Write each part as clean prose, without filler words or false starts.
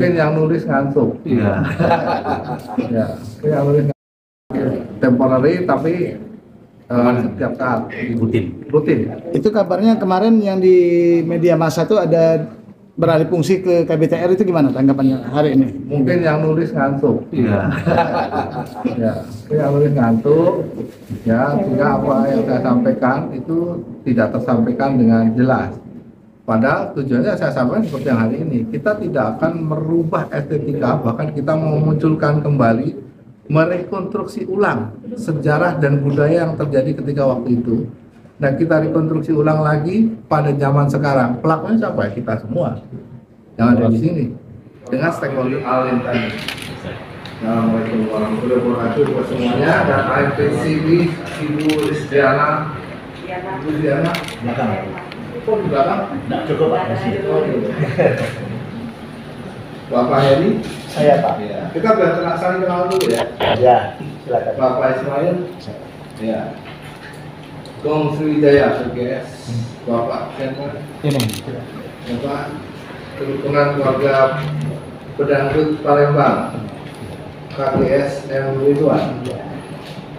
Mungkin yang nulis ngantuk. Iya. Ya, yang nulis temporary tapi setiap saat rutin. Itu kabarnya kemarin yang di media massa tuh ada beralih fungsi ke KBTR, itu gimana tanggapannya hari ini? Mungkin yang nulis ngantuk. Iya. Ya, yang nulis ngantuk. Ya, sehingga apa yang saya sampaikan itu tidak tersampaikan dengan jelas. Padahal tujuannya saya sampaikan seperti yang hari ini. Kita tidak akan merubah estetika, bahkan kita mau memunculkan kembali, merekonstruksi ulang sejarah dan budaya yang terjadi ketika waktu itu. Dan kita rekonstruksi ulang lagi pada zaman sekarang. Pelakunya siapa? Ya, kita semua yang ada di sini dengan stakeholder all tadi. Assalamualaikum warahmatullahi wabarakatuh buat semuanya. Dan IPCB Ibu Rizdiana. Ibu Rizdiana belakang. Oh, di belakang? Nggak cukup Pak. Bapak Heri? Saya Pak. Ya. Kita biar saling kenal dulu ya. Ya, silakan. Bapak Ismail? Ya. Gong Sriwijaya, PGS. Bapak Siapa? Ini. Bapak Kerukunan Keluarga Pedangdut Palembang, KGS M. Ridwan.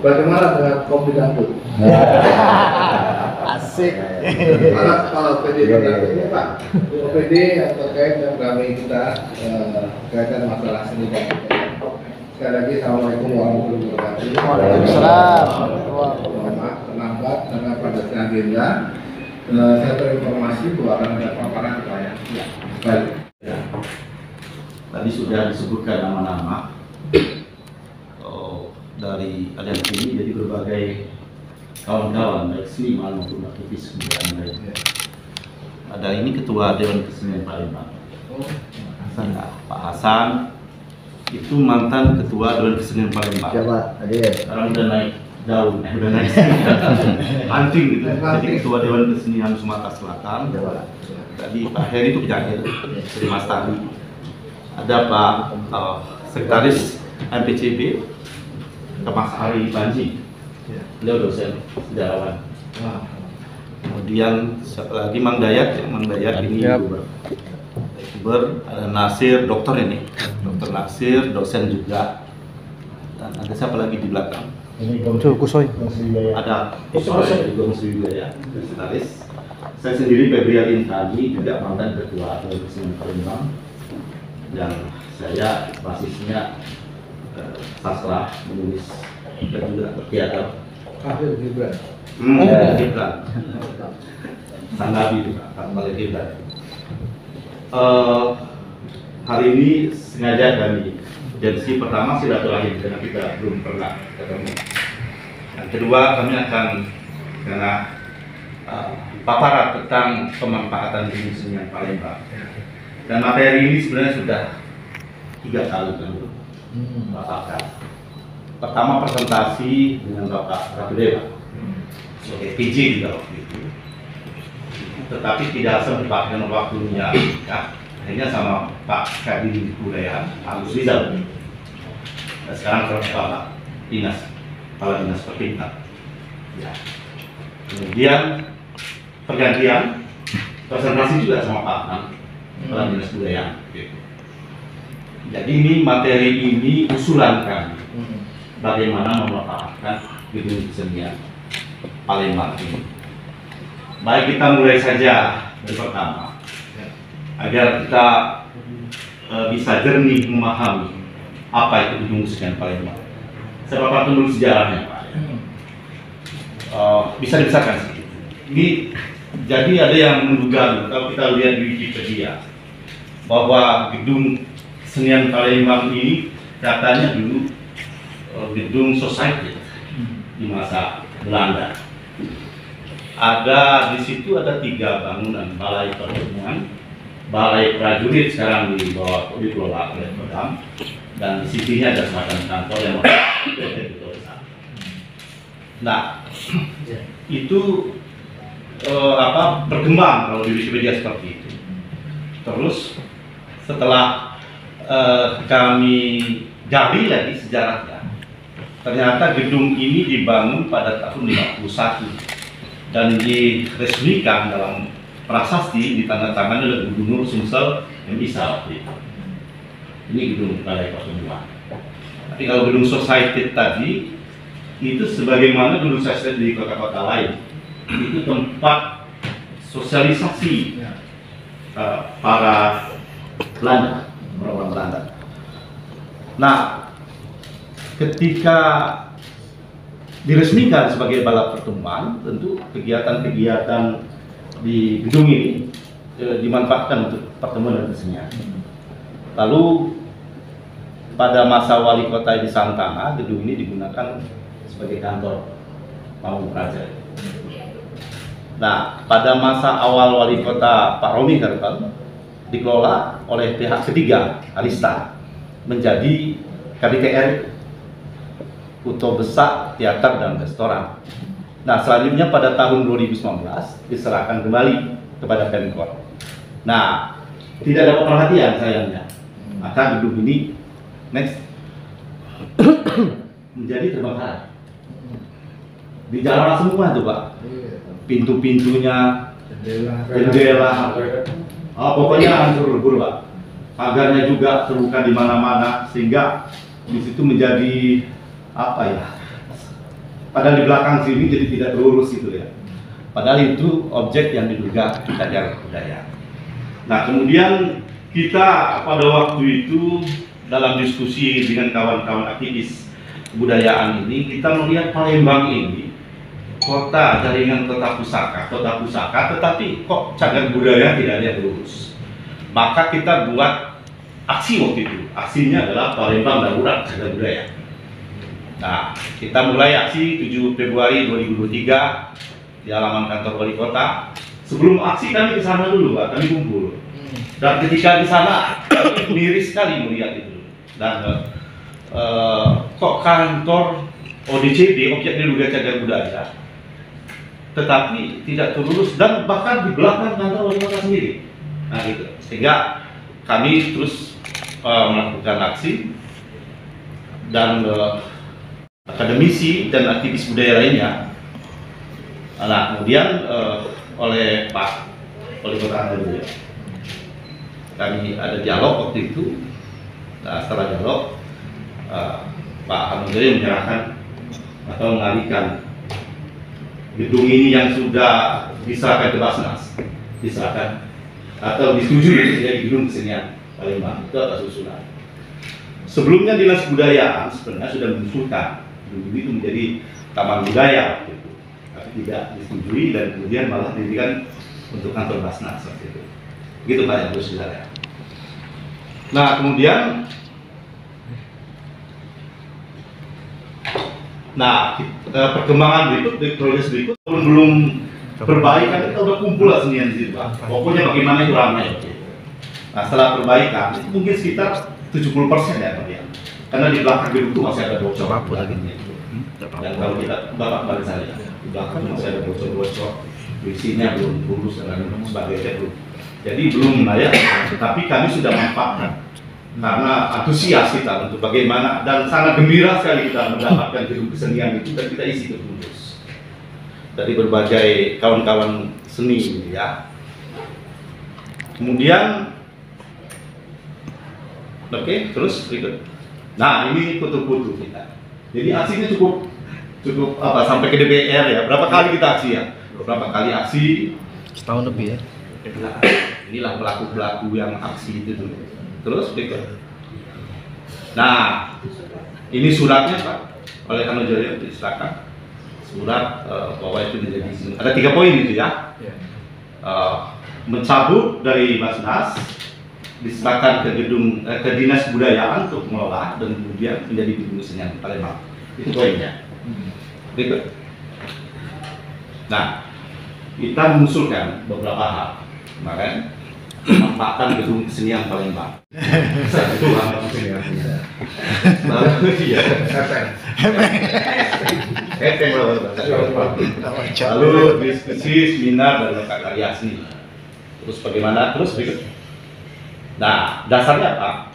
Bagaimana dengan Kopi Dangdut? Asik. Kalau PD ini Pak, PD yang terkait dengan kami kita kaitan masalah seni dan budaya. Sekali lagi Assalamualaikum warahmatullahi wabarakatuh. Waalaikumsalam. Mohon maaf terlambat karena pada agenda saya terinformasi bahwa akan ada paparan klien. Baik. Ya. Tadi sudah disebutkan nama-nama dari aliansi ini, jadi berbagai kawan-kawan baik seniman maupun aktivis kebudayaan lainnya. Ada ini Ketua Dewan Kesenian Palembang, Pak Hasan, itu mantan Ketua Dewan Kesenian Palembang. Siapa? Sekarang udah naik daun, udah naik ranting gitu. Jadi Ketua Dewan Kesenian Sumatera Selatan. Tadi Pak Heri itu penyair dari Mas Tadi. Ada Pak Sekretaris MPCB, Mas Hari Banji. Beliau dosen sejarawan. Kemudian siapa lagi? Mang Dayat, Mang Dayat ini YouTuber. Ada Nasir, dokter ini, Dokter Nasir, dosen juga. Dan ada siapa lagi di belakang? Kusoy. Ada Kusoy, juga Sriwijaya, sekretaris. Saya sendiri Febrial Intani, juga mantan Ketua Dewan Kesenian Palembang. Dan saya basisnya sastra, menulis dan juga teater. Akhir Gibran. Gibran. Sang Nabi itu Khalil Gibran. Hari ini sengaja kami jadi pertama silaturahim karena kita belum pernah ketemu. Yang kedua kami akan karena paparan tentang pemanfaatan ilmu kesenian Palembang. Dan materi ini sebenarnya sudah 3 kali kami paparkan. Pertama presentasi dengan Bapak Ratu Dewa sebagai PJ juga waktu itu, tetapi tidak sempat dengan waktunya, ya. Akhirnya sama Pak Kadin Budaya Agus Rizal, dan sekarang Pak Dinas Kepala Dinas Pertindak. Ya. Kemudian pergantian presentasi juga sama Pak Kepala Dinas Budaya. Gitu. Jadi ini materi ini usulan kami. Bagaimana memanfaatkan gedung kesenian Palembang ini. Baik, kita mulai saja dari pertama, agar kita bisa jernih memahami apa itu gedung kesenian Palembang. Saya paparkan dulu sejarahnya, Pak. Bisa dipisahkan sedikit. Ini jadi ada yang menduga, kalau kita lihat di Wikipedia, bahwa gedung kesenian Palembang ini katanya dulu gedung society di masa Belanda. Ada di situ ada 3 bangunan: balai pertemuan, balai prajurit sekarang dikelola oleh Kodam, dan di sisinya ada semacam kantor yang nah itu berkembang kalau di Wikipedia seperti itu. Terus setelah kami gali lagi sejarahnya, ternyata gedung ini dibangun pada tahun 51 dan diresmikan dalam prasasti ditandatangani oleh Gubernur Sumsel M. Isa waktu itu. Ini gedung Balai Pertemuan. Tapi kalau gedung society tadi itu sebagaimana gedung society di kota-kota lain, itu tempat sosialisasi para Belanda, orang Belanda. Nah, ketika diresmikan sebagai balai pertemuan, tentu kegiatan-kegiatan di gedung ini dimanfaatkan untuk pertemuan dan kesenian. Lalu pada masa wali kota di Santana, gedung ini digunakan sebagai kantor Pamung Praja. Nah, pada masa awal wali kota Pak Romi Karpal dikelola oleh pihak ketiga, Alista, menjadi KBTR, Kuto Besak, Teater dan Restoran. Nah, selanjutnya pada tahun 2019 diserahkan kembali kepada Pemkot. Nah, tidak dapat perhatian sayangnya. Maka gedung ini next menjadi terbakar. Dijarah semua tuh Pak. Pintu-pintunya, jendela, pokoknya hancur lebur Pak. Pagarnya juga terbuka di mana-mana sehingga di situ menjadi apa ya? Padahal di belakang sini jadi tidak lurus gitu ya. Padahal itu objek yang diduga cagar budaya. Nah, kemudian kita pada waktu itu dalam diskusi dengan kawan-kawan aktivis kebudayaan ini, kita melihat Palembang ini kota jaringan kota pusaka, tetapi kok cagar budaya tidak ada yang lurus. Maka kita buat aksi waktu itu. Aksinya adalah Palembang Darurat Cagar Budaya. Nah, kita mulai aksi 7 Februari 2023 di halaman kantor wali kota. Sebelum aksi kami ke sana dulu, Pak, kami kumpul. Dan ketika di sana, kami miris sekali melihat itu. Dan kok kantor ODCD, objek diduga cagar budaya, tetapi tidak terurus dan bahkan di belakang kantor wali kota sendiri. Nah, gitu. Sehingga kami terus melakukan aksi dan akademisi dan aktivis budaya lainnya. Nah, kemudian oleh Pak Wali Kota Andalusia, kami ada dialog waktu itu. Nah, setelah dialog, Pak Andalusia menyerahkan atau mengalihkan gedung ini yang sudah diserahkan ke Basnas, diserahkan atau disetujui menjadi gedung kesenian Palembang. Itu atas usulan. Sebelumnya Dinas Kebudayaan sebenarnya sudah mengusulkan gedung itu menjadi taman budaya, gitu. Tapi tidak disetujui dan kemudian malah dijadikan untuk kantor Basnas seperti itu. Begitu Pak yang saudara. Nah, kemudian perkembangan berikut, progres berikut belum perbaikan, kita udah kumpul lah senian di situ Pak. Pokoknya bagaimana itu ramai. Nah, setelah perbaikan itu mungkin sekitar 70% ya Pak ya. Karena di belakang gedung itu masih ada bocor. Dan kalau kita balik saya, di belakang masih ada bocor-bocor, isinya belum lurus dan sebagainya belum. Jadi belum layak, tapi kami sudah manfaatkan karena antusias kita untuk bagaimana dan sangat gembira sekali kita mendapatkan gedung kesenian itu dan kita isi terus dari berbagai kawan-kawan seni ya. Kemudian terus berikut. Nah, ini foto-foto kita. Jadi aksinya cukup sampai ke DPR ya. Berapa kali kita aksi ya? Beberapa kali aksi. Setahun lebih ya. Nah, inilah pelaku-pelaku yang aksi itu dulu. Terus berikut. Nah, ini suratnya Pak oleh Kano Jaya diserahkan. Surat bahwa itu menjadi ada 3 poin itu ya. Mencabut dari Basnas, diserahkan ke gedung ke Dinas Kebudayaan untuk mengelola dan kemudian menjadi gedung kesenian Palembang. Itu poinnya. Berikut. Nah, kita mengusulkan beberapa hal. Kemarin memanfaatkan gedung kesenian Palembang. Itu hal kesenian. Lalu diskusi, seminar dan karya seni. Terus bagaimana? Terus berikut. Nah, dasarnya apa?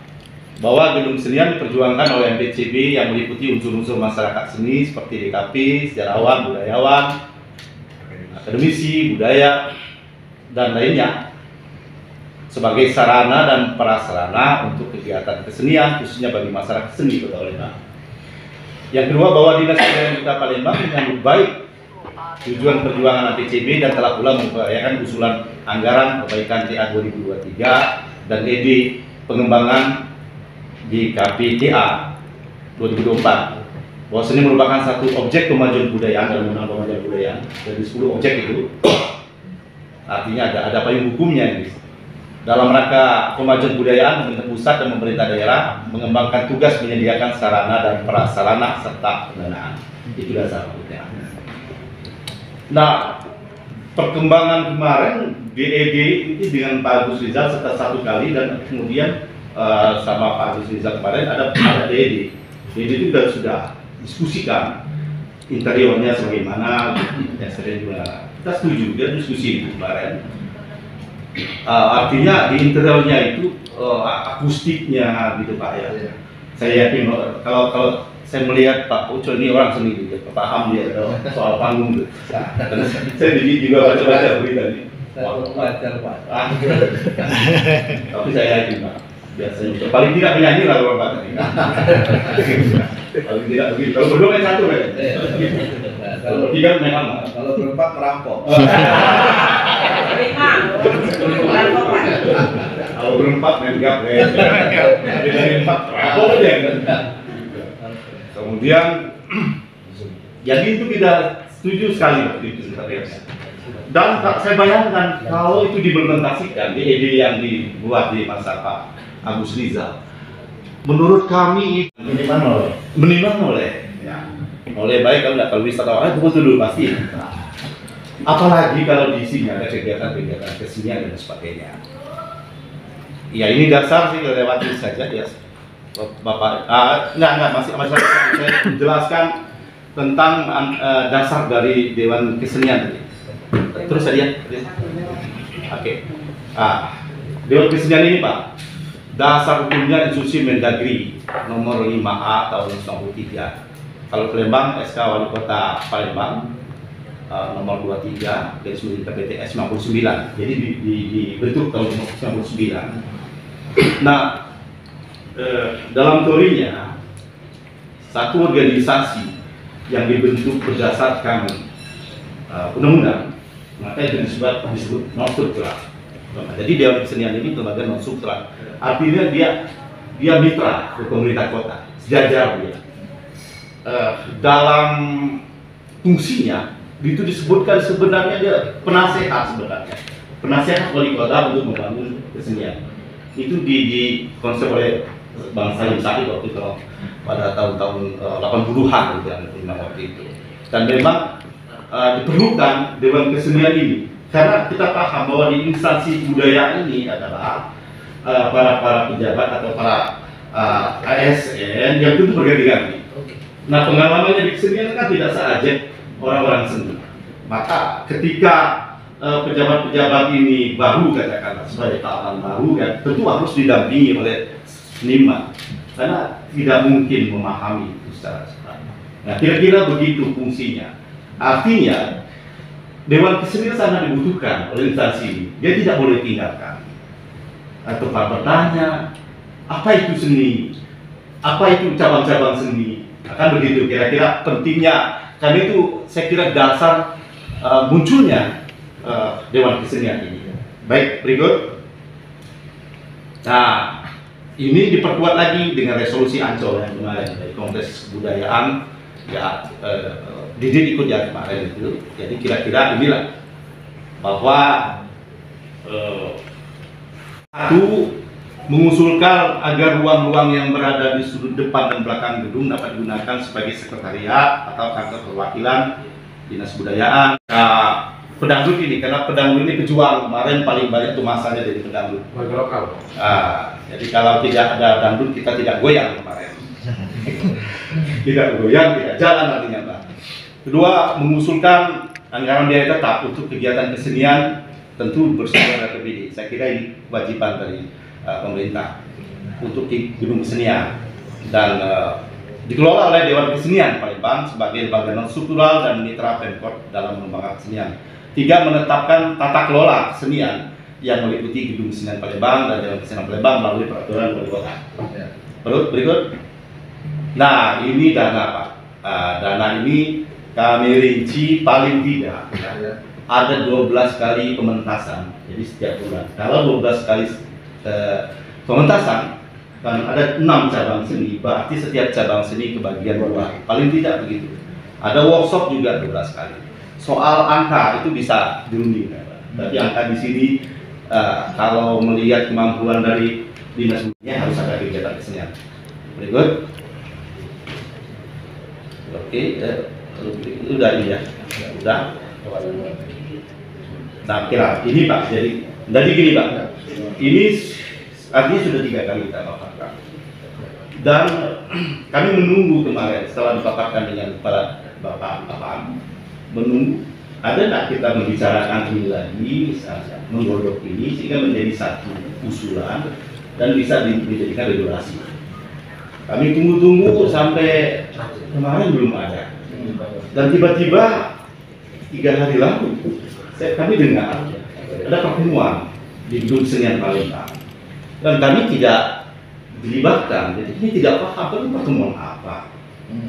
Bahwa gedung kesenian diperjuangkan oleh MPCB yang meliputi unsur-unsur masyarakat seni seperti DKP, sejarawan, budayawan, akademisi, budaya, dan lainnya. sebagai sarana dan prasarana untuk kegiatan kesenian khususnya bagi masyarakat seni Kota Palembang. Yang kedua, bahwa Dinas Kebudayaan Kota Palembang menyambut baik tujuan perjuangan APCB dan telah pula mengupayakan usulan anggaran perbaikan TA 2023 dan ED pengembangan di KPTA 2024. Bahwa seni merupakan satu objek kemajuan budaya dalam undang kemajuan budaya dari 10 objek itu. Artinya ada payung hukumnya ini. Dalam rangka kemajuan budayaan, pemerintah pusat dan pemerintah daerah mengembangkan tugas menyediakan sarana dan prasarana serta pendanaan. Itu dasar hukumnya. Nah, perkembangan kemarin DED ini dengan Pak Agus Rizal setelah 1 kali dan kemudian sama Pak Agus Rizal kemarin ada DED. DED itu sudah diskusikan interiornya sebagaimana, dasarnya juga kita setuju dia diskusi itu kemarin. Artinya di interiornya itu akustiknya gitu Pak ya. Saya yakin kalau saya melihat Pak Uco ini orang seni dia paham dia soal panggung gitu. Karena saya juga baca berita ini. Wajar Pak. Tapi saya yakin Pak. Biasanya paling tidak penyanyi lah kalau Pak tadi. Paling tidak begitu. Kalau berdua main satu ya. Kalau bertiga main apa? Kalau berempat merampok. Kalau berempat main gap ya. Dari 4 merampok aja. Kemudian jadi itu kita setuju sekali waktu itu sebenarnya. Dan saya bayangkan kalau itu diimplementasikan di ide yang dibuat di masa Pak Agus Rizal, menurut kami minimal oleh baik kalau wisatawan itu dulu pasti. Apalagi kalau di sini ada kegiatan-kegiatan kesenian dan sebagainya. Ya ini dasar sih lewati saja ya. Bapak, enggak masih saya jelaskan tentang dasar dari Dewan Kesenian tadi. Terus tadi ya. Oke. Dewan Kesenian ini Pak, dasar hukumnya instruksi Mendagri nomor 5A tahun 1993. Kalau Palembang SK Wali Kota Palembang nomor 23 garis miring KPTS 59. Jadi dibentuk tahun 1999. Nah, dalam teorinya satu organisasi yang dibentuk berdasarkan undang-undang maka itu disebut non struktural. Jadi Dewan Kesenian ini lembaga non struktural. Artinya dia mitra ke pemerintah kota, sejajar dia. Dalam fungsinya itu disebutkan sebenarnya dia penasehat sebenarnya, penasehat wali kota untuk membangun kesenian. Itu di konsep oleh Bang Salim Sahid waktu itu pada tahun-tahun 80-an gitu yang waktu itu. Dan memang diperlukan Dewan Kesenian ini karena kita paham bahwa di instansi budaya ini adalah para pejabat atau para ASN yang tentu berganti-ganti. Nah, pengalamannya di kesenian kan tidak saja orang-orang seni. Maka ketika pejabat-pejabat ini baru katakanlah sebagai tahanan baru kan tentu harus didampingi oleh seniman karena tidak mungkin memahami itu secara cepat. Nah, kira-kira begitu fungsinya. Artinya Dewan Kesenian sangat dibutuhkan oleh instansi ini. Dia tidak boleh tinggalkan. Atau bertanya, apa itu seni? Apa itu cabang-cabang seni? Akan begitu kira-kira pentingnya. Karena itu saya kira dasar munculnya Dewan Kesenian ini. Baik, berikut. Nah, ini diperkuat lagi dengan resolusi Ancol yang kemarin dari Kongres Kebudayaan ya Didit ikut yang kemarin itu. Jadi kira-kira inilah bahwa satu mengusulkan agar ruang-ruang yang berada di sudut depan dan belakang gedung dapat digunakan sebagai sekretariat atau kantor perwakilan dinas kebudayaan. Nah, pedangdut ini karena pedangdut ini pejuang kemarin paling banyak tuh masanya dari pedangdut. Warga lokal. Jadi kalau tidak ada dangdut kita tidak goyang kemarin. Tidak goyang, tidak jalan artinya Pak. Kedua, mengusulkan anggaran biaya tetap untuk kegiatan kesenian tentu bersumber dari APBD. Saya kira ini kewajiban dari pemerintah untuk gedung kesenian dan dikelola oleh Dewan Kesenian Palembang sebagai lembaga non struktural dan mitra Pemkot dalam mengembangkan kesenian. 3, menetapkan tata kelola kesenian yang meliputi Gedung Kesenian Palembang dan Jalan Kesenian Palembang melalui peraturan wali kota. Ya. Berikut. Nah, ini dana Pak. Dana ini kami rinci paling tidak Ya. ada 12 kali pementasan. Jadi setiap bulan. Kalau 12 kali pementasan, kan ada 6 cabang seni. Berarti setiap cabang seni kebagian 2. Paling tidak begitu. Ada workshop juga 12 kali. Soal angka itu bisa dirunding. Tapi angka di sini kalau melihat kemampuan dari dinas pendidikan harus ada kegiatan kesenian. Berikut. Oke, udah ini ya. Udah. Nah, kira ini Pak. Jadi gini Pak. Ini artinya sudah 3 kali kita paparkan. Dan kami menunggu kemarin setelah dipaparkan dengan para bapak menunggu ada nggak kita membicarakan ini lagi, misalnya menggodok ini sehingga menjadi satu usulan dan bisa dijadikan regulasi. Kami tunggu sampai kemarin belum ada. Dan tiba-tiba 3 hari lalu kami dengar ada pertemuan di Gedung Kesenian Palembang dan kami tidak dilibatkan. Jadi ini tidak paham itu pertemuan apa.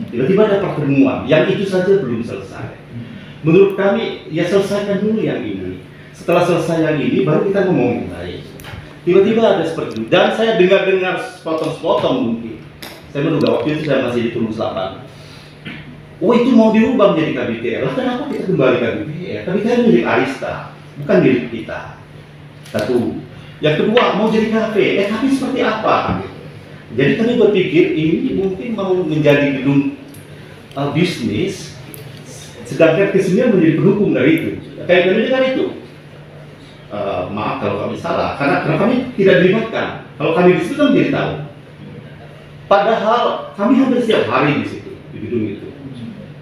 Tiba-tiba ada pertemuan yang itu saja belum selesai. Menurut kami ya selesaikan dulu yang ini. Setelah selesai yang ini baru kita ngomong yang lain. Tiba-tiba ada seperti itu dan saya dengar sepotong-sepotong mungkin. Saya menduga waktu itu saya masih di Tulung Selatan. Oh itu mau dirubah menjadi KBTR. Lah kenapa kita kembali KBTR? KBTR milik Arista, bukan milik kita. Satu. Yang kedua mau jadi kafe. Kafe seperti apa? Jadi kami berpikir ini mungkin mau menjadi gedung bisnis, sedangkan kesenian menjadi pendukung dari itu. Kayak kami dengar itu. Maaf kalau kami salah, karena kami tidak dilibatkan. Kalau kami di situ kan menjadi tahu. Padahal kami hampir setiap hari di situ, di gedung itu.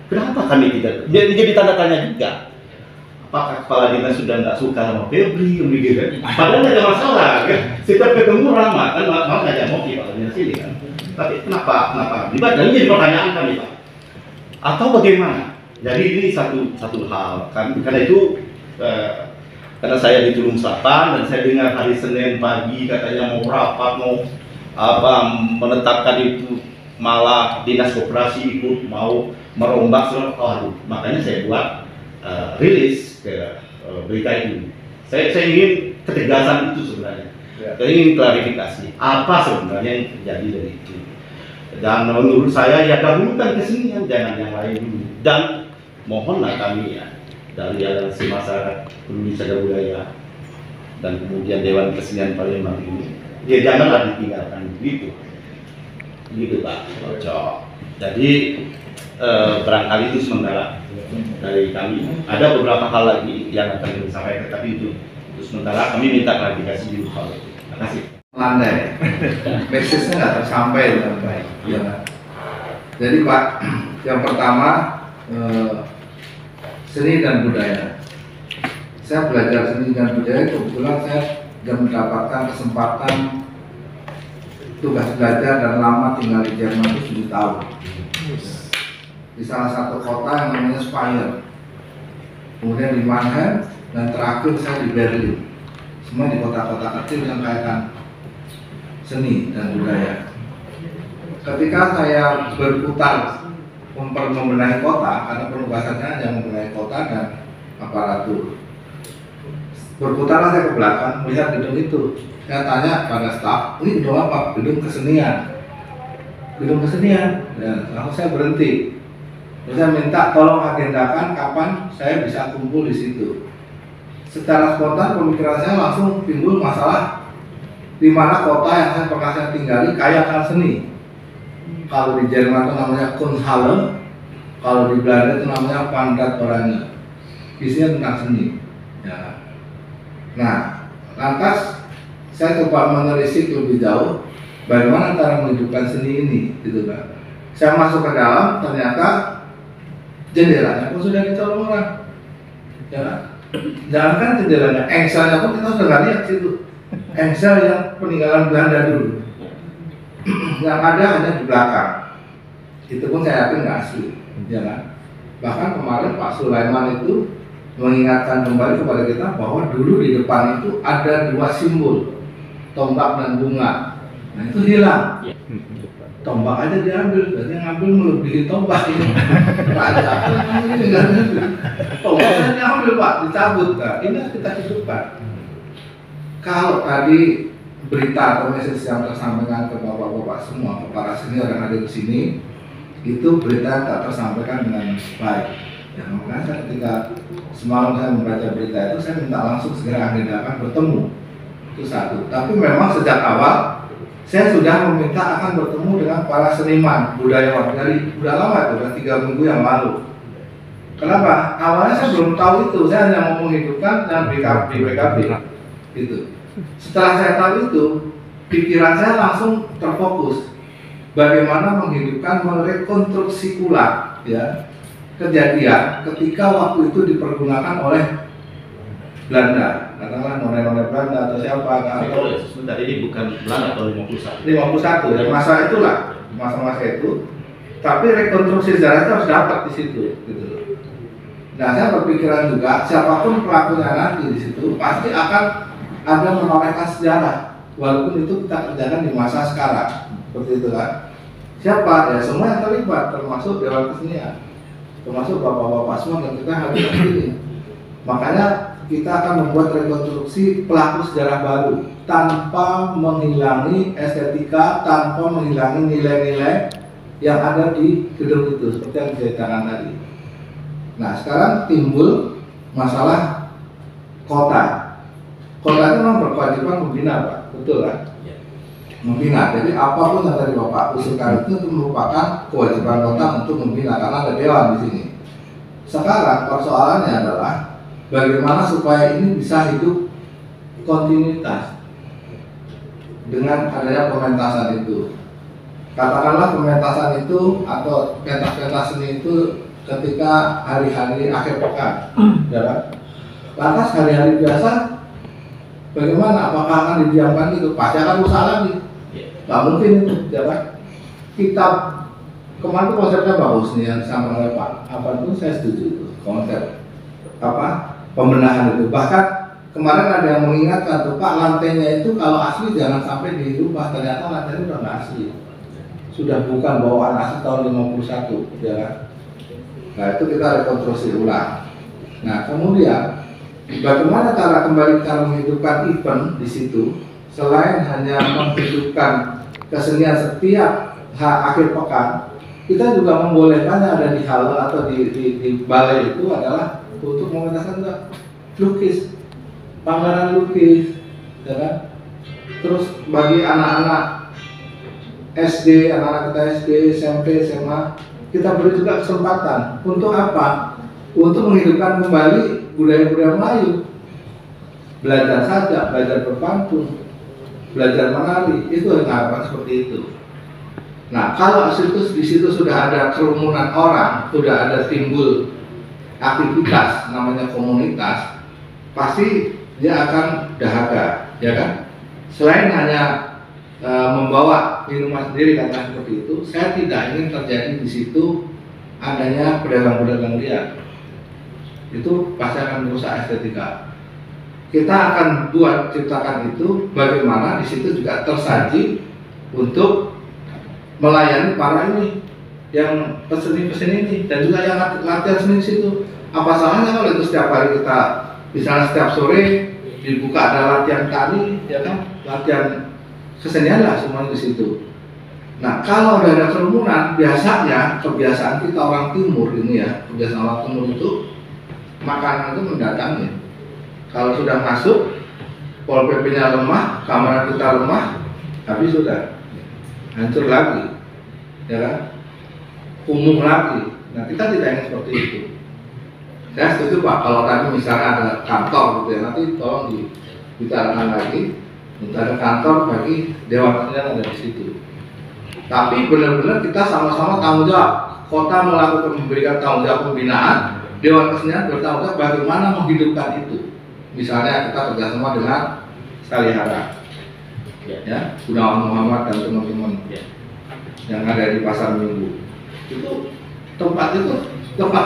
Kenapa kami tidak? Jadi tanda tanya juga. Apakah kepala dinas sudah nggak suka sama Febri, begitu? Padahal nggak ada masalah, kan? Setiap ketemu ramah, kan mau ngajak Moki Pak di sini kan. Tapi kenapa? Ini jadi pertanyaan kami Pak. Atau bagaimana? Jadi ini satu hal. Karena itu karena saya di Tulung Selatan dan saya dengar hari Senin pagi katanya mau rapat, mau menetapkan itu, malah dinas koperasi ikut mau merombak makanya saya buat rilis ke berita itu. Saya ingin ketegasan itu sebenarnya. Saya ingin klarifikasi apa sebenarnya yang terjadi dari itu. Dan menurut saya ya dahulukan kesenian, jangan yang lain dulu. Dan mohonlah kami ya dari Aliansi Masyarakat Peduli Cagar Budaya dan kemudian Dewan Kesenian Palembang ini, ya janganlah ditinggalkan begitu Pak Oco. Jadi barangkali itu sementara dari kami. Ada beberapa hal lagi yang akan kami sampaikan, tapi itu sementara kami minta klarifikasi dulu hal itu. Terima kasih. Landai, message-nya nggak tersampai dengan baik. Ya. Jadi Pak, yang pertama seni dan budaya. Saya belajar seni dan budaya, kebetulan saya sudah mendapatkan kesempatan tugas belajar dan lama tinggal di Jerman itu 7 tahun. Di salah satu kota yang namanya Speyer, kemudian di Mannheim, dan terakhir saya di Berlin. Semua di kota-kota kecil yang kaitkan seni dan budaya. Ketika saya berputar membenahi kota, karena penugasannya hanya membenahi kota dan aparatur, berputarlah saya ke belakang melihat gedung itu. Saya tanya pada staf, ini gedung apa? Gedung kesenian. Gedung kesenian. Ya, lalu saya berhenti. Terus saya minta tolong agendakan kapan saya bisa kumpul di situ. Secara spontan pemikiran saya langsung timbul masalah di mana kota yang saya tinggali kaya akan seni. Kalau di Jerman itu namanya Kunsthalle, kalau di Belanda itu namanya Pandat. Isinya tentang seni. Ya. Nah, lantas saya coba menelisik lebih jauh bagaimana cara menghidupkan seni ini, gitu kan. Saya masuk ke dalam, ternyata jendelanya pun sudah dicolong orang. Ya. Jangankan jendelanya, engselnya pun kita sudah nggak lihat situ. Engsel yang peninggalan Belanda dulu. Yang ada hanya di belakang. Itu pun saya yakin nggak asli, ya kan. Bahkan kemarin Pak Sulaiman itu mengingatkan kembali kepada kita bahwa dulu di depan itu ada dua simbol, tombak dan bunga. Nah itu hilang. Tombak aja diambil, berarti ngambil melebihi tombak ini. Raja, ini nggak ada. Tombaknya diambil Pak, dicabut. Nah, ini harus kita hidupkan. Kalau tadi berita atau message yang tersampaikan ke bapak-bapak semua, ke para senior yang ada di sini, itu berita tak tersampaikan dengan baik. Ya, makanya saya ketika semalam saya membaca berita itu, saya minta langsung segera agendakan bertemu. Itu satu. Tapi memang sejak awal saya sudah meminta akan bertemu dengan para seniman budayawan dari udah lama itu, udah 3 minggu yang lalu. Kenapa? Awalnya saya belum tahu itu, saya hanya mau menghidupkan dan BKB itu. Setelah saya tahu itu, pikiran saya langsung terfokus bagaimana menghidupkan, merekonstruksi ulang ya kejadian ketika waktu itu dipergunakan oleh Belanda, katakanlah nona-nona Belanda atau siapa atau sebentar, ini bukan Belanda atau 51 ya masa itulah, masa-masa itu. Tapi rekonstruksi sejarah itu harus dapat di situ gitu. Nah, saya berpikiran juga siapapun pelakunya nanti di situ pasti akan ada menorehkan sejarah walaupun itu kita kerjakan di masa sekarang. Seperti itu kan. Siapa? Ya semua yang terlibat termasuk Dewan Kesenian. Termasuk bapak-bapak semua dan kita harus ini. Makanya kita akan membuat rekonstruksi pelaku sejarah baru tanpa menghilangi estetika, tanpa menghilangi nilai-nilai yang ada di gedung itu seperti yang diceritakan tadi. Nah sekarang timbul masalah kota. Kota itu memang berkewajiban membina Pak, betul kan? Membina, jadi apapun yang tadi Bapak usulkan itu merupakan kewajiban kota untuk membina karena ada dewan di sini. Sekarang persoalannya adalah bagaimana supaya ini bisa hidup kontinuitas dengan adanya pementasan itu. Katakanlah pementasan itu atau pentas-pentas seni itu ketika hari-hari akhir pekan, ya kan? Lantas hari-hari biasa, bagaimana? Apakah akan didiamkan gitu? Pasti akan rusak lagi. Nggak mungkin itu, ya kan? Kitab kemarin itu konsepnya bagus nih yang disampaikan oleh Pak. Apa itu saya setuju itu konsep apa? Pembenahan itu. Bahkan kemarin ada yang mengingatkan tuh Pak, lantainya itu kalau asli jangan sampai dirubah. Ternyata lantainya udah nggak asli, sudah bukan bawaan asli tahun 51, ya kan? Nah itu kita rekonstruksi ulang. Nah kemudian bagaimana cara menghidupkan event di situ selain hanya menghidupkan kesenian setiap akhir pekan, kita juga membolehkannya ada di hal atau di balai itu adalah untuk mementaskan lukis, pameran lukis, ya kan? Terus bagi anak-anak SD, anak-anak kita SD, SMP, SMA, kita beri juga kesempatan untuk apa? Untuk menghidupkan kembali budaya-budaya Melayu. Belajar saja, belajar berpantun, belajar menari, itu harapan seperti itu. Nah, kalau di situ sudah ada kerumunan orang, sudah ada timbul aktivitas namanya komunitas, pasti dia akan dahaga, ya kan? Selain hanya membawa minuman sendiri kata seperti itu, saya tidak ingin terjadi di situ adanya pedagang-pedagang liar. Itu pasti akan merusak estetika. Kita akan ciptakan itu bagaimana di situ juga tersaji untuk melayani para ini yang peseni-peseni ini dan juga yang latihan seni di situ. Apa salahnya kalau itu setiap hari kita misalnya setiap sore dibuka ada latihan tari, ya kan? Latihan kesenian lah semuanya di situ. Nah kalau udah ada kerumunan, biasanya kebiasaan kita orang timur ini ya, kebiasaan orang timur itu makanan itu mendatangi. Kalau sudah masuk, Pol PP-nya lemah, keamanan kita lemah, habis sudah hancur lagi, ya kan? Kumuh lagi. Nah kita tidak ingin seperti itu. Saya setuju Pak, kalau tadi misalnya ada kantor gitu ya, nanti tolong dibicarakan lagi untuk ada kantor bagi dewan kesenian ada di situ. Tapi benar-benar kita sama-sama tanggung jawab. Kota memberikan tanggung jawab pembinaan, dewan kesenian bertanggung jawab bagaimana menghidupkan itu. Misalnya kita kerjasama dengan Salihara, ya, Gunawan Muhammad dan teman-teman yang ada di Pasar Minggu. Itu tempat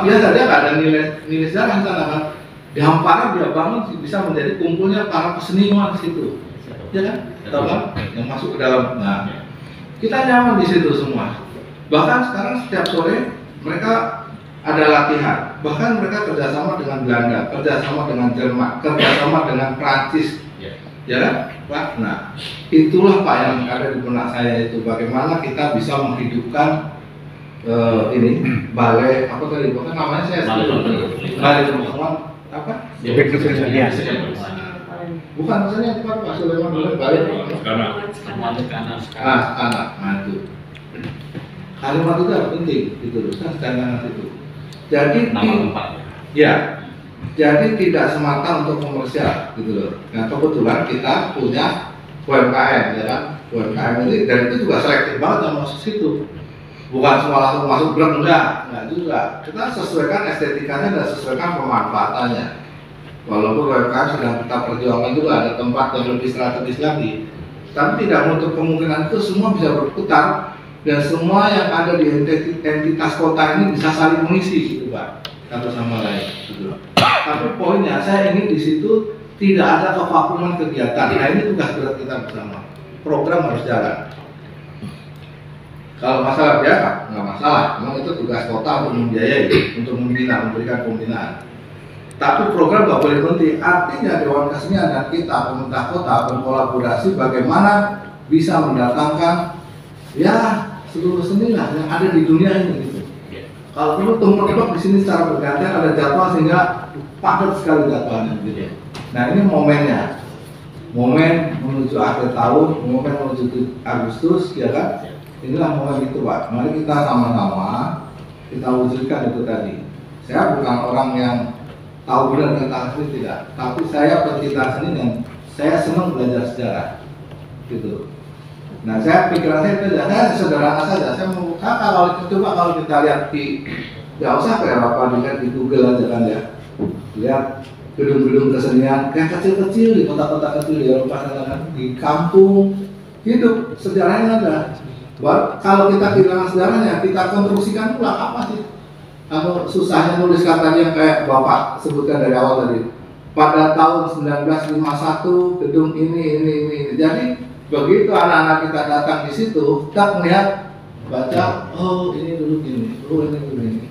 biasa, dia nggak ada nilai sejarah sana kan. di hamparan dia bangun bisa menjadi kumpulnya para peseniwan di situ, ya kan? Tahu kan? Yang masuk ke dalam. Nah, kita nyaman di situ semua. Bahkan sekarang setiap sore mereka ada latihan. Bahkan mereka kerjasama dengan Belanda, kerjasama dengan Jerman, kerjasama dengan Prancis, ya kan, Pak? Nah, itulah Pak yang ada di benak saya itu. Bagaimana kita bisa menghidupkan ini balai apa tadi? Bukan namanya saya balai perempuan apa? Bukan maksudnya itu Pak Sulaiman balai anak. Nah itu. Kalimat itu harus penting, gitu loh. Kan itu. Jadi ya, jadi tidak semata untuk komersial, gitu loh. Nah kebetulan kita punya UMKM, ya kan? UMKM ini dan itu juga selektif banget yang masuk situ. Bukan semua langsung masuk blok, enggak juga. Kita sesuaikan estetikanya dan sesuaikan pemanfaatannya. Walaupun UMKM sedang kita perjuangkan juga ada tempat yang lebih strategis lagi, tapi tidak menutup kemungkinan itu semua bisa berputar dan semua yang ada di entitas kota ini bisa saling mengisi, gitu Pak, satu sama lain. Gitu. Tapi poinnya saya ingin di situ tidak ada kevakuman kegiatan. Nah ini tugas berat kita bersama. Program harus jalan. Kalau masalah biaya nggak masalah, memang itu tugas kota untuk membiayai, untuk membina, memberikan pembinaan. Tapi program nggak boleh berhenti. Artinya Dewan Kesenian dan kita pemerintah kota berkolaborasi bagaimana bisa mendatangkan ya seluruh seni lah yang ada di dunia ini gitu. Kalau perlu tumpuk-tumpuk di sini secara bergantian ada jadwal sehingga padat sekali jadwalnya gitu. Nah ini momennya, momen menuju akhir tahun, momen menuju Agustus, ya kan? Inilah momen itu Pak. Mari kita sama-sama kita wujudkan itu tadi. Saya bukan orang yang tahu benar tentang seni tidak, tapi saya pencinta seni dan saya senang belajar sejarah, gitu. Nah, saya pikiran saya itu saya sederhana saja. Saya mau kalau kita lihat di, nggak usah ke Eropa, lihat di Google aja kan ya. Lihat gedung-gedung kesenian kayak kecil-kecil di kota-kota kecil di Eropa kan, di kampung hidup sejarahnya ada. Kalau kita kehilangan sejarahnya, kita konstruksikan ulang apa sih? Atau susahnya nulis katanya yang kayak Bapak sebutkan dari awal tadi. Pada tahun 1951 gedung ini. Jadi begitu anak-anak kita datang di situ, kita melihat, baca, oh ini dulu gini, oh ini dulu ini.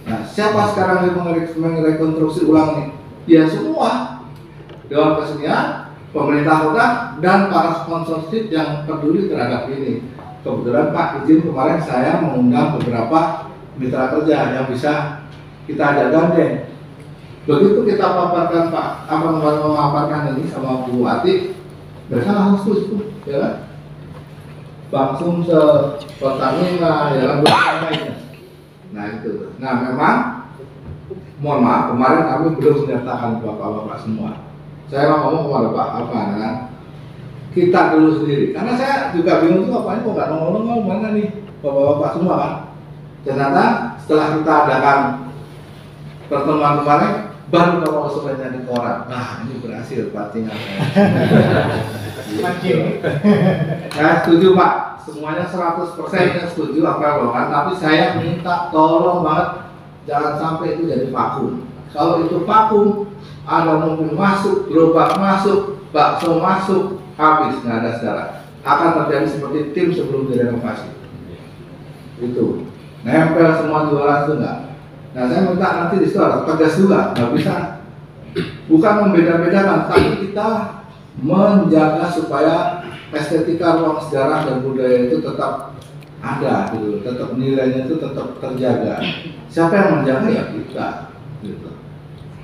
Nah, siapa sekarang yang merekonstruksi ulang nih? Ya semua, Dewan Kesenian, pemerintah kota, dan para sponsorship yang peduli terhadap ini. Kebetulan Pak izin kemarin saya mengundang beberapa mitra kerja yang bisa kita ajak gandeng. Begitu kita paparkan Pak, memaparkan ini sama Bu Ati, mereka langsung setuju, ya kan? Langsung Pertamina, ya kan? Nah itu. Nah memang, mohon maaf, kemarin kami belum menyertakan bapak-bapak semua. Saya ngomong kepada Pak Afan, kan? Kita dulu sendiri, karena saya juga bingung tuh apa ini kok nggak nongol-nongol mana nih bapak-bapak semua kan? Ternyata setelah kita adakan pertemuan kemarin, baru kalau sebenarnya di koran. Nah ini berhasil pancing saya setuju Pak, semuanya 100% setuju apa yang dilakukan, tapi saya minta tolong banget jangan sampai itu jadi vakum. Kalau itu vakum, ada mobil masuk, gerobak masuk, bakso masuk, habis nggak ada sejarah. Akan terjadi seperti tim sebelum direnovasi. Itu nempel semua jualan itu enggak. Nah saya minta nanti di situ harus tegas juga, nggak bisa. Bukan membeda-bedakan, tapi kita menjaga supaya estetika ruang sejarah dan budaya itu tetap ada, gitu, tetap nilainya itu tetap terjaga. Siapa yang menjaga ya kita, gitu.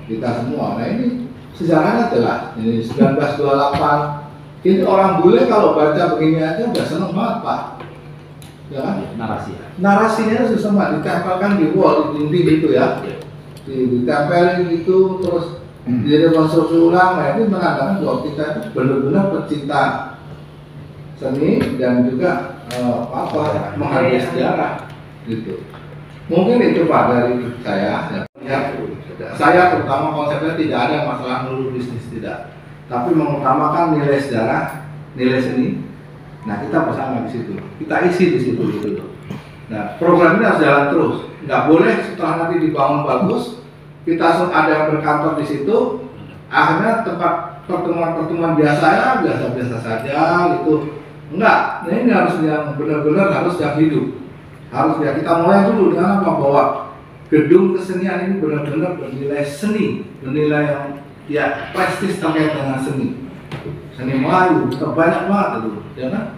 Kita semua. Nah ini sejarahnya jelas. Ini 1928. Ini orang bule kalau baca begini aja udah seneng banget Pak. Ya kan? Narasinya susah banget, ditempelkan di wall, di dinding gitu ya. Ditempelin gitu terus direkonstruksi ulang. Nah ini menandakan bahwa kita itu benar-benar pecinta seni dan juga menghargai sejarah gitu. Mungkin itu Pak dari saya. Ya, saya terutama konsepnya tidak ada masalah melulu bisnis, tidak, tapi mengutamakan nilai sejarah, nilai seni. Nah kita bersama di situ, kita isi di situ gitu. Nah program ini harus jalan terus, nggak boleh setelah nanti dibangun bagus, kita ada yang berkantor di situ, akhirnya tempat pertemuan biasa saja gitu. Enggak, ini harus yang benar-benar harus yang hidup. Harus ya kita mulai dulu dengan apa, bahwa gedung kesenian ini benar-benar bernilai seni, bernilai yang ya prestis terkait dengan seni Melayu, banyak banget itu, ya kan?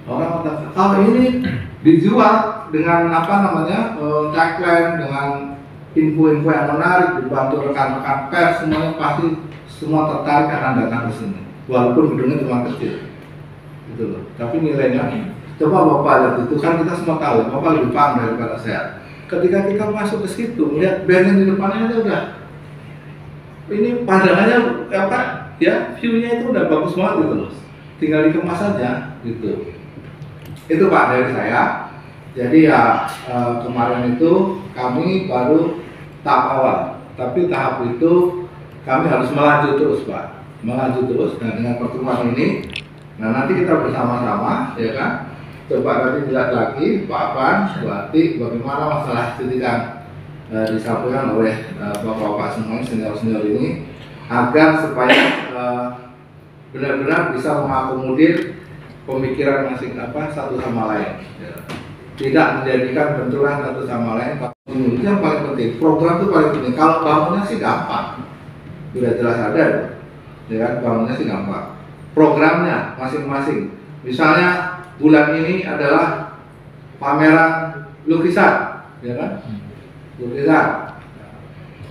Orang kalau ini dijual dengan apa namanya tagline, dengan info-info yang menarik, dibantu rekan-rekan pers, semuanya pasti semua tertarik akan datang ke sini, walaupun gedungnya cuma kecil, gitu loh. Tapi nilainya, coba Bapak lihat itu kan kita semua tahu, Bapak lebih paham daripada saya. Ketika kita masuk ke situ, melihat band yang di depannya itu udah, ini pandangannya apa? Ya, view-nya itu udah bagus banget gitu loh. Tinggal dikemas saja gitu. Itu Pak dari saya. Jadi ya kemarin itu kami baru tahap awal, tapi tahap itu kami harus melaju terus Pak, melaju terus. Nah dengan pertemuan ini, nah nanti kita bersama-sama, ya kan, coba nanti lihat lagi Pak Afan, Bu Ati, bagaimana masalah studi yang disampaikan oleh bapak-bapak semuanya, senior-senior ini, agar supaya benar-benar bisa mengakomodir pemikiran masing satu sama lain, ya. Tidak menjadikan benturan satu sama lain. Itu yang paling penting. Program itu paling penting. Kalau bangunnya sih gampang, sudah jelas ada, ya kan? Bangunnya sih gampang. Programnya masing-masing. Misalnya bulan ini adalah pameran lukisan, ya kan? Lukisan.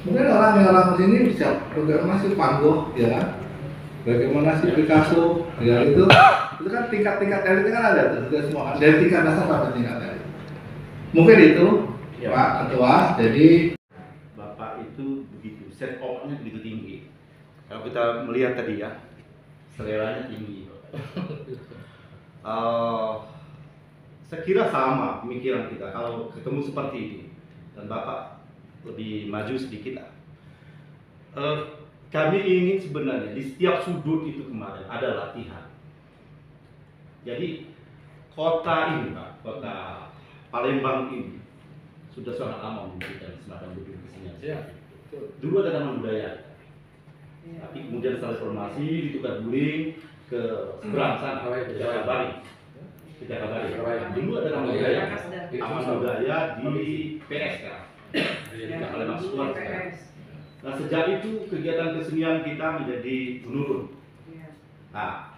Mungkin orang sini bisa bagaimana sih Van Gogh, ya kan? Bagaimana sih Picasso, ya itu kan tingkat-tingkat elit kan ada tuh, semua dari tingkat dasar sampai tingkat elit. Mungkin itu, ya, Pak Ketua. Jadi Bapak itu begitu, set up-nya begitu tinggi. Kalau kita melihat tadi ya, seleranya tinggi. Saya kira sama pemikiran kita kalau ketemu seperti ini, dan Bapak lebih maju sedikit lah. Kami ingin sebenarnya di setiap sudut itu kemarin ada latihan. Jadi kota ini Pak, kota Palembang ini sudah sangat lama memberikan semacam gedung kesenian. Dulu ada taman budaya, tapi kemudian setelah reformasi ditukar guling ke seberang sana, ke Jakabari. Dulu ada taman budaya, taman budaya di PS sekarang. Palembang Square sekarang. Nah sejak itu kegiatan kesenian kita menjadi menurun. Nah,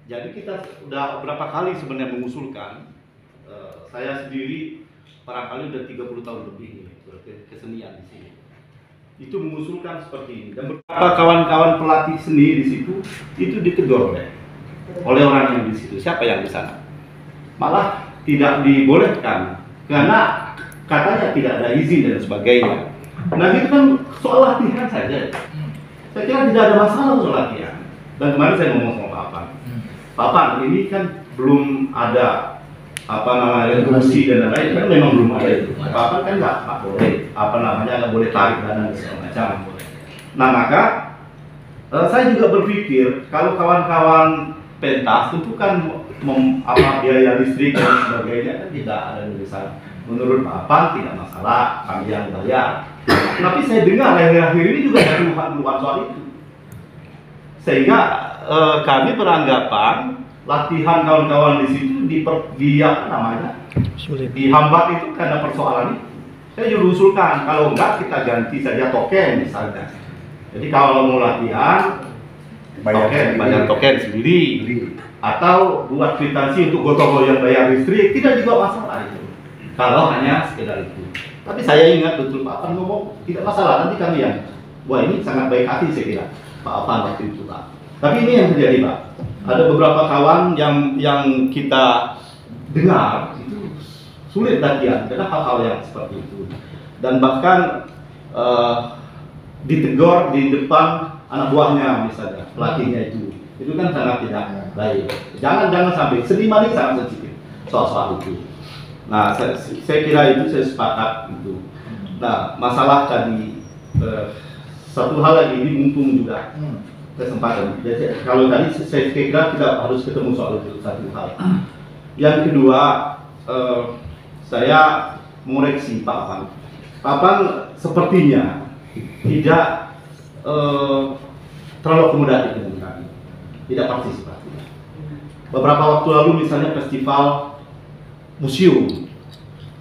jadi kita sudah berapa kali sebenarnya mengusulkan, saya sendiri barangkali udah 30 tahun lebih kesenian di sini. Itu mengusulkan seperti ini, dan beberapa kawan-kawan pelatih seni di situ itu ditegur oleh orang yang di situ. Siapa yang di sana? Malah tidak dibolehkan karena katanya tidak ada izin dan sebagainya. Nah itu kan soal latihan saja. Saya kira tidak ada masalah soal latihan. Dan kemarin saya ngomong sama Pak Afan. Pak Afan, ini kan belum ada regulasi dan lain-lain, kan memang belum ada itu. Pak Afan kan nggak boleh nggak boleh tarik dana dan segala macam. Nah maka saya juga berpikir kalau kawan-kawan pentas tentu kan biaya listrik dan sebagainya kan tidak ada tulisan. Menurut Pak Afan tidak masalah, kami yang bayar. Tapi saya dengar akhir-akhir ini juga ada keluhan soal itu. Sehingga kami beranggapan latihan kawan-kawan di situ dihambat itu karena persoalan itu. Saya juga usulkan kalau enggak kita ganti saja token misalnya. Jadi kalau mau latihan bayar token sendiri, atau buat kwitansi untuk gotong royong bayar listrik, tidak juga masalah itu. Kalau hanya sekedar itu. Tapi saya ingat betul Pak Afan ngomong tidak masalah, nanti kami yang wah ini sangat baik hati saya kira Pak Afan waktu itu Pak. Tapi ini yang terjadi Pak. Ada beberapa kawan yang kita dengar itu sulit latihan karena hal-hal yang seperti itu. Dan bahkan ditegur di depan anak buahnya misalnya, pelatihnya itu kan sangat tidak baik. Jangan sampai seniman ini sangat sensitif soal itu. Nah, saya kira itu saya sepakat itu. Nah, masalah tadi satu hal lagi ini mumpung juga kesempatan. Jadi, kalau tadi saya kira tidak harus ketemu soal itu satu hal. Yang kedua, saya mengoreksi Pak Afan. Pak Afan sepertinya tidak terlalu akomodatif dengan kami, tidak partisipatif. Beberapa waktu lalu misalnya festival museum,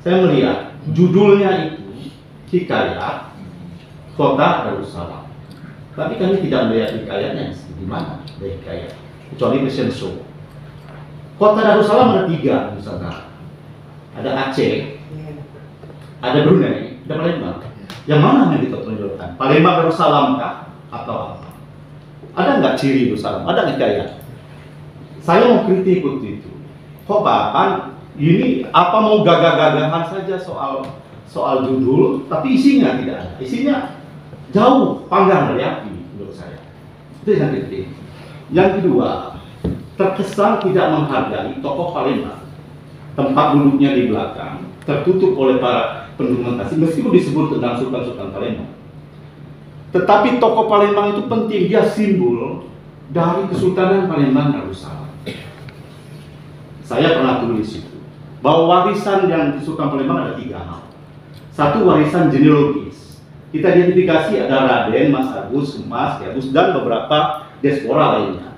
saya melihat judulnya itu hikayat Kota Darussalam, tapi kami tidak melihat hikayatnya di mana ada hikayat, kecuali fashion show. Kota Darussalam ada 3 misalnya, ada Aceh, ada Brunei, ada Palembang. Yang mana yang kita tunjukkan? Palembang Darussalam kah atau apa? Ada nggak ciri Darussalam? Ada hikayat? Saya mau kritik waktu itu. Kok Bapak ini apa mau gagah-gagahan saja soal judul, tapi isinya tidak ada. Isinya jauh panggang dari api menurut saya. Itu yang kritik. Yang kedua, terkesan tidak menghargai tokoh Palembang. Tempat duduknya di belakang tertutup oleh para pendokumentasi, meskipun disebut tentang Sultan-Sultan Palembang. Tetapi tokoh Palembang itu penting, dia simbol dari Kesultanan Palembang Darussalam. Saya pernah tulis itu, bahwa warisan yang Sultan Palembang ada 3 hal. Satu, warisan genealogis. Kita identifikasi ada Raden, Mas Agus, Mas, Agus, dan beberapa diaspora lainnya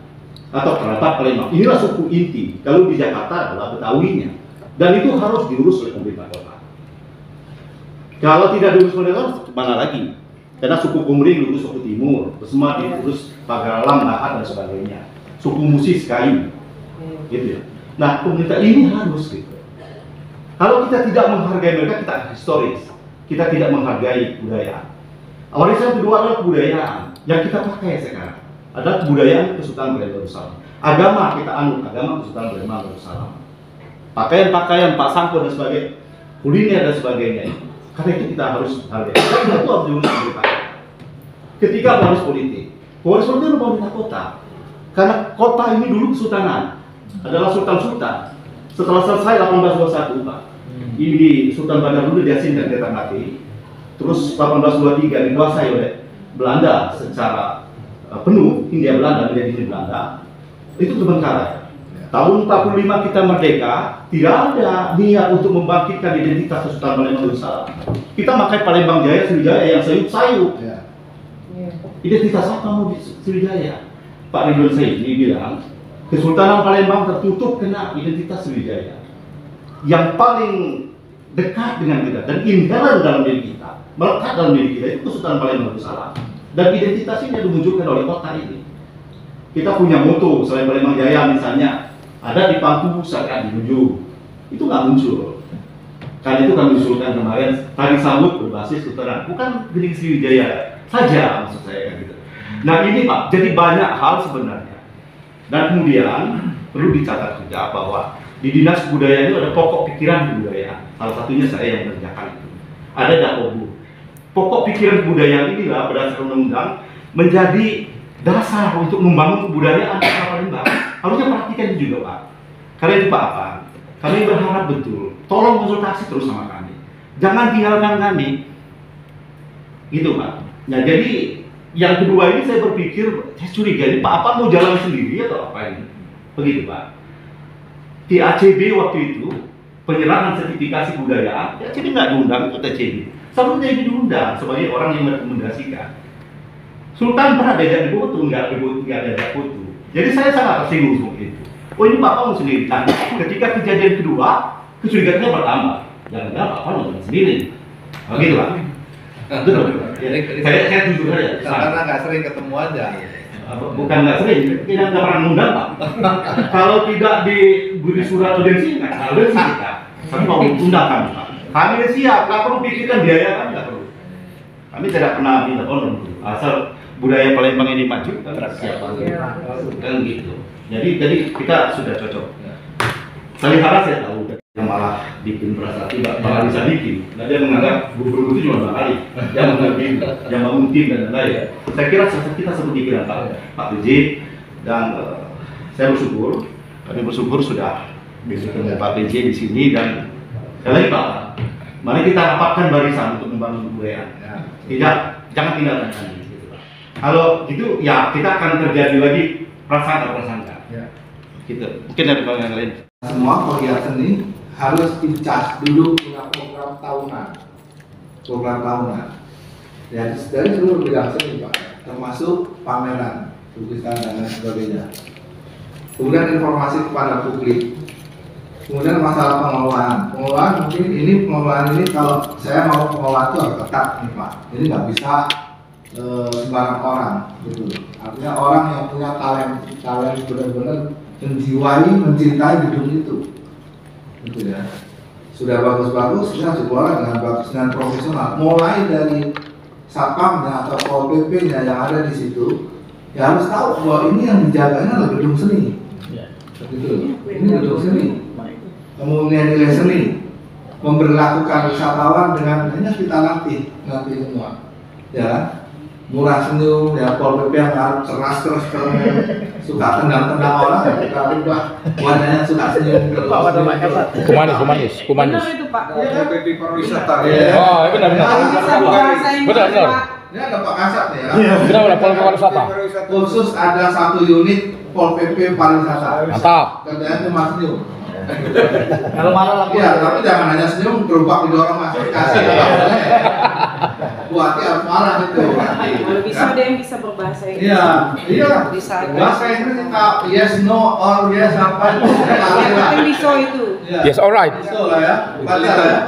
atau kerabat Palembang. Inilah suku inti. Kalau di Jakarta adalah Betawinya, dan itu harus diurus oleh pemerintah kota. Kalau tidak diurus oleh kota, mana lagi? Karena suku Kumring diurus suku Timur, semua diurus Pagalam, Lahat, dan sebagainya. Suku Musis, Kayu, gitu ya. Nah, pemerintah ini harus gitu. Kalau kita tidak menghargai mereka, kita historis. Kita tidak menghargai budaya. Warisan kedua adalah kebudayaan yang kita pakai sekarang. Ada kebudayaan Kesultanan Palembang Darussalam. Agama kita anut, agama Kesultanan Palembang Darussalam. Pakaian-pakaian, Pak Sangko dan sebagainya, kuliner dan sebagainya. Karena itu kita harus hargai. Kita itu harus diurus berupaya. Ketika waris politik adalah pemerintah kota. Karena kota ini dulu kesultanan, adalah sultan-sultan. Setelah selesai 1821, Pak, ini Sultan Bandar dulu diasingkan ke Ternate. Terus 1823 dikuasai oleh Belanda secara penuh, Hindia Belanda menjadi Belanda. Itu terbengkalai. Tahun 45 kita merdeka, tidak ada niat untuk membangkitkan identitas Kesultanan Palembang Darussalam. Kita pakai Palembang Jaya, Sriwijaya yang sayup-sayup. Identitas apa mau di Sriwijaya? Pak Ridwan Saidi bilang, Kesultanan Palembang tertutup kena identitas Sriwijaya. Yang paling dekat dengan kita dan inherent dalam diri kita, melekat dalam diri kita, itu Kesultanan Palembang Darussalam. Dan identitas ini dimunculkan oleh kota ini. Kita punya moto selain Palembang Jaya misalnya, ada di Pangku saat dinuju, itu nggak muncul. Karena itu kami usulkan kemarin tari sambut berbasis Kesultanan, bukan Gening Sriwijaya saja maksud saya kan gitu. Nah ini Pak, jadi banyak hal sebenarnya. Dan kemudian perlu dicatat juga bahwa di Dinas Kebudayaan itu ada pokok pikiran kebudayaan. Salah satunya saya yang mengerjakan itu. Ada Dapobu. Pokok pikiran kebudayaan inilah berdasarkan undang-undang menjadi dasar untuk membangun kebudayaan di Palembang. Harusnya perhatikan juga Pak. Karena itu Pak apa? Kami berharap betul. Tolong konsultasi terus sama kami. Jangan tinggalkan kami. Gitu Pak. Nah jadi yang kedua ini saya berpikir, saya curiga ini Pak apa mau jalan sendiri atau apa ini? Begitu Pak. Di ACB waktu itu penyerahan sertifikasi kebudayaan, di ACB nggak diundang ikut ACB. Seharusnya ini diundang sebagai orang yang merekomendasikan. Sultan pernah diajak di foto, nggak diajak foto. Jadi saya sangat tersinggung seperti itu. Oh ini Bapak mau sendiri. Nah, ketika kejadian kedua, kecurigaannya bertambah. Jangan-jangan Bapak mau sendiri. Oh gitu Pak. Betul. Saya jujur saja. Karena nggak sering ketemu aja. Bukan nggak sering, tidak pernah mengundang Pak. Kalau tidak diberi surat audiensi, nggak ada audiensi kita. Tapi mau undang kami Pak. Kami siap, nggak perlu pikirkan biaya kami nggak perlu. Kami tidak pernah minta tolong. Asal budaya Palembang ini maju, kita siap. Kan gitu. Jadi kita sudah cocok. Salihara saya tahu yang malah bikin perasaan tidak malah bisa bikin. Nah dia menganggap gubernur itu cuma 2 kali. Yang mengambil, yang bangun tim dan lain-lain. Saya kira kita seperti kira Pak PJ dan saya bersyukur. Kami bersyukur sudah bisa ketemu Pak PJ di sini dan sekali lagi Pak, mari kita rapatkan barisan untuk membangun kebudayaan. Tidak, jangan tinggalkan kami. Kalau gitu ya kita akan terjadi lagi prasangka. Ya. Gitu. Mungkin ada yang lain. Semua pegiat seni harus dicas dulu punya program tahunan. Ya, dari seluruh bidang seni Pak, termasuk pameran, lukisan dan lain sebagainya. Kemudian informasi kepada publik. Kemudian masalah pengelolaan mungkin ini pengelolaan ini kalau saya mau pengelola itu harus ketat nih Pak. Ini nggak bisa sembarang orang gitu. Artinya orang yang punya talent benar-benar menjiwai, mencintai gedung itu, gitu ya. Sudah bagus-bagus, kita harus dikelola dengan bagus dan profesional. Mulai dari satpamnya atau pol pp-nya yang ada di situ, ya harus tahu bahwa ini yang dijaganya adalah gedung seni. Gitu. Ini gedung seni. Kemudian nilai seni, memberlakukan wisatawan dengan ini kita latih nanti semua, ya. Murah senyum, ya pol pp yang harus cerdas terus suka tendang-tendang orang, ya kita ubah wajahnya suka senyum terus. Kumanis. Benar itu Pak. Ya, PP pariwisata. Oh, benar. Benar. Ini ada Pak Kasat ya. Benar, Pol Pariwisata. Khusus ada 1 unit pol pp pariwisata. Mantap. Kerjanya cuma senyum. Kalau marah lagi. Iya, tapi jangan hanya senyum, gerobak didorong masuk kasih. Buatnya harus marah itu. Kalau bisa ada yang bisa berbahasa Inggris. Iya. Bisa. Bahasa Inggris kita yes, no, or yes, apa itu. Yang penting bisa itu. Yes, alright. Bisa lah ya. Baca ya.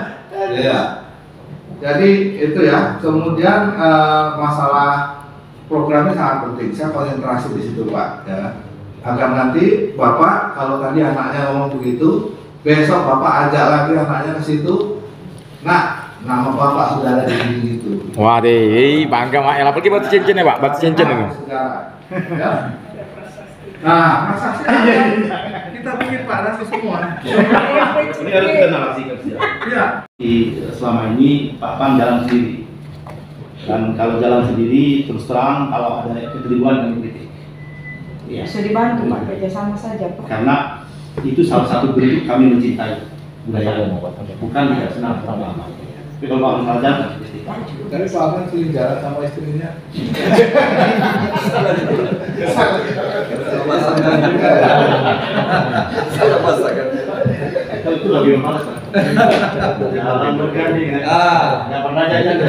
Iya. Jadi itu ya. Kemudian masalah programnya sangat penting. Saya konsentrasi di situ Pak. Ya. Agar nanti Bapak kalau tadi anaknya ngomong begitu, besok Bapak ajak lagi anaknya ke situ. Nah, nama Bapak sudah ada di sini itu. Wah deh, bangga Mak El. Apalagi batu cincin ya Pak, batu cincin ini. Ya. Nah, masa kita bikin Pak nanti semua. Ini harus kita narasikan sih. Iya. Selama ini Pak Pang jalan sendiri. Dan kalau jalan sendiri terus terang kalau ada kekeliruan kami kritik. Ya. Bisa dibantu Pak, kerjasama saja Pak. Karena itu salah satu bentuk kami mencintai budaya, bukan tidak senang sama lama. Tapi kalau Pak Pang jalan kami kritik. Tapi Pak Abang sering jalan sama istrinya. Salah pasangan. Itu lebih males. Jalan berganti. Nggak pernah jajan.